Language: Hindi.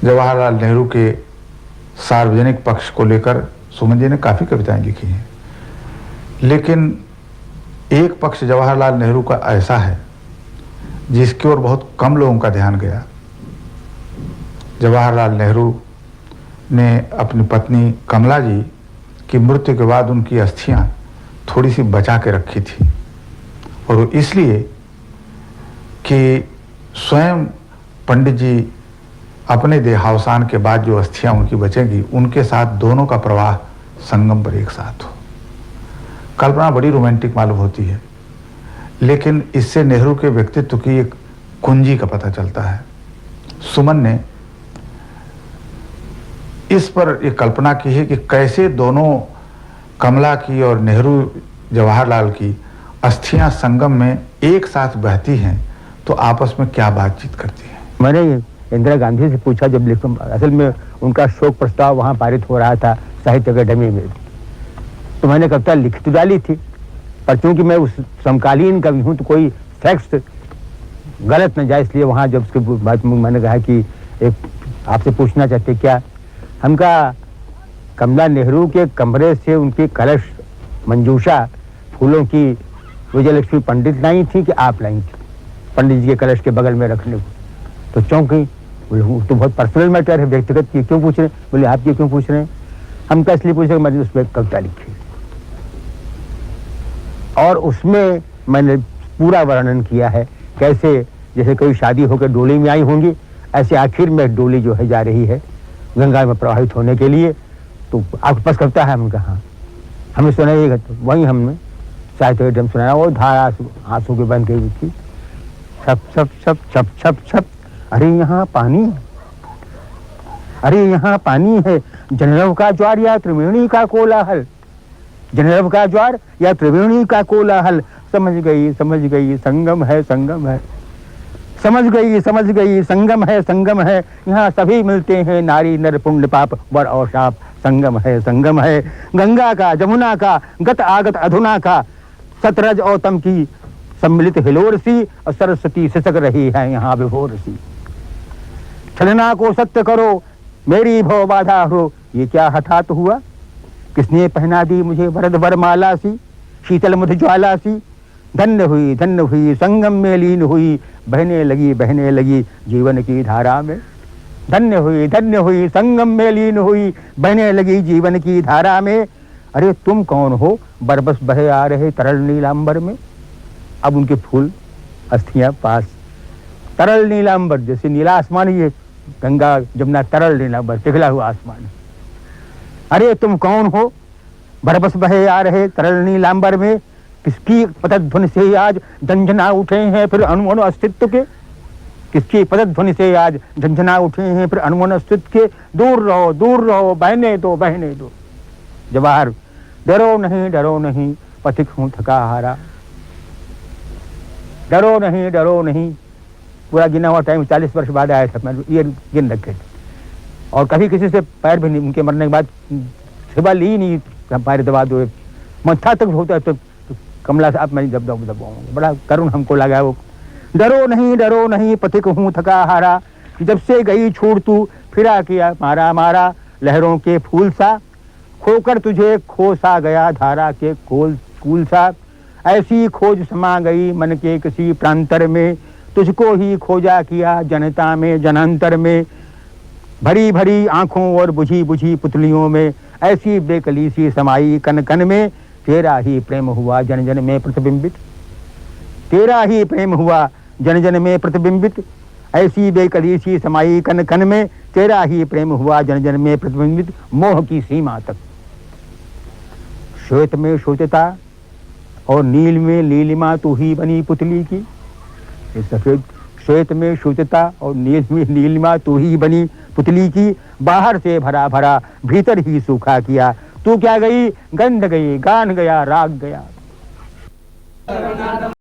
जवाहरलाल नेहरू के सार्वजनिक पक्ष को लेकर सुमन जी ने काफ़ी कविताएं लिखी हैं, लेकिन एक पक्ष जवाहरलाल नेहरू का ऐसा है जिसकी ओर बहुत कम लोगों का ध्यान गया। जवाहरलाल नेहरू ने अपनी पत्नी कमला जी की मृत्यु के बाद उनकी अस्थियां थोड़ी सी बचा के रखी थी, और वो इसलिए कि स्वयं पंडित जी अपने देहावसान के बाद जो अस्थियां उनकी बचेंगी उनके साथ दोनों का प्रवाह संगम पर एक साथ हो। कल्पना बड़ी रोमांटिक मालूम होती है, लेकिन इससे नेहरू के व्यक्तित्व की एक कुंजी का पता चलता है। सुमन ने इस पर एक कल्पना की है कि कैसे दोनों कमला की और नेहरू जवाहरलाल की अस्थियां संगम में एक साथ बहती हैं तो आपस में क्या बातचीत करती हैं। मैंने इंदिरा गांधी से पूछा, जब लिखूं, असल में उनका शोक प्रस्ताव वहाँ पारित हो रहा था साहित्य अकेडमी में, तो मैंने कविता लिख तो डाली थी, पर चूंकि मैं उस समकालीन कवि हूँ तो कोई फैक्ट्स गलत न जाए, इसलिए वहाँ जब उसके बाद मैंने कहा कि एक आपसे पूछना चाहते क्या। हमका कमला नेहरू के कमरे से उनकी कलश मंजूषा फूलों की विजयलक्ष्मी पंडित लाई थी कि आप लाई थी पंडित जी के कलश के बगल में रखने को? तो चौंकी, बोले तो बहुत पर्सनल मैटर है, व्यक्तिगत की क्यों पूछ रहे हैं? बोले आप ये क्यों पूछ रहे हैं? हम क्या इसलिए पूछ रहे हैं, मैंने उसमें कविता लिखी और उसमें मैंने पूरा वर्णन किया है कैसे जैसे कोई शादी होकर डोली में आई होंगी, ऐसे आखिर में डोली जो है जा रही है गंगा में प्रवाहित होने के लिए। तो आपके पास कविता है? हमने कहा हाँ। हमने सुनाइएगा, तो वही हमने साहित्य एकदम सुनाया। वो धारा आंसू के बन गई थी, छप छप छप छप छप छप, अरे यहाँ पानी, अरे यहाँ पानी है, जनरव का ज्वार या त्रिवेणी का कोलाहल, जनरव का ज्वार या त्रिवेणी का कोलाहल, समझ गई संगम है संगम है, समझ गई संगम है, यहाँ सभी मिलते हैं नारी नर पुण्य पाप वर और शाप, संगम है गंगा का जमुना का गत आगत अधुना का, सतरज और तम की सम्मिलित हिलोर सी और सरस्वती सिसक रही है यहाँ विभोर सी। छलना को सत्य करो मेरी भव बाधा हो, ये क्या हठात हुआ, किसने पहना दी मुझे वरद वरमाला सी, शीतल मधु ज्वाला सी, धन्य हुई संगम में लीन हुई, बहने लगी जीवन की धारा में, धन्य हुई संगम में लीन हुई, बहने लगी जीवन की धारा में। अरे तुम कौन हो, बरबस बहे आ रहे तरल नीलांबर में। अब उनके फूल अस्थियां पास, तरल नीलांबर, जैसे नीला आसमान, ये गंगा जमुना तरल नीलांबर, पिघला हुआ आसमान। अरे तुम कौन हो, बरबस बहे आ रहे तरल नीलांबर में, किसकी पदध्वनि से आज झंझना उठे हैं फिर अणु अस्तित्व के, किसकी पदध्वनि से आज झंझना उठे हैं फिर अणु अस्तित्व के, दूर रहो बहने दो। जवाहर, डरो नहीं पथिक हूँ थका हारा, डरो नहीं। पूरा गिना हुआ टाइम 40 वर्ष बाद आया था, मैं ये गिन रखे थे, और कभी किसी से पैर भी नहीं, उनके मरने के बाद सेवा ली नहीं, पैर दबा दो, मत्था तक होता है तो कमला साहब मैं जब दबाऊंगा, बड़ा करुण हमको लगा वो। डरो नहीं पथिक हूँ थका हारा, जब से गई छोड़ तू फिरा किया मारा, लहरों के फूल सा खोकर तुझे खो सा गया धारा के कूल सा, ऐसी खोज समा गई मन के किसी प्रांतर में, तुझको ही खोजा किया जनता में जनांतर में, भरी आंखों और बुझी पुतलियों में, ऐसी बेकली सी समाई कन में, तेरा ही प्रेम हुआ जन में प्रतिबिंबित, तेरा ही प्रेम हुआ जन में प्रतिबिंबित, ऐसी बेकली सी समाई कन में, तेरा ही प्रेम हुआ जन में प्रतिबिंबित, मोह की सीमा तक। श्वेत में श्वेतता और नील में नीलिमा तू ही बनी पुतली की, सफेद श्वेत में श्वेतता और नील में नीलिमा तू ही बनी पुतली की, बाहर से भरा भीतर ही सूखा किया, तू क्या गई गंध गई गान गया राग गया।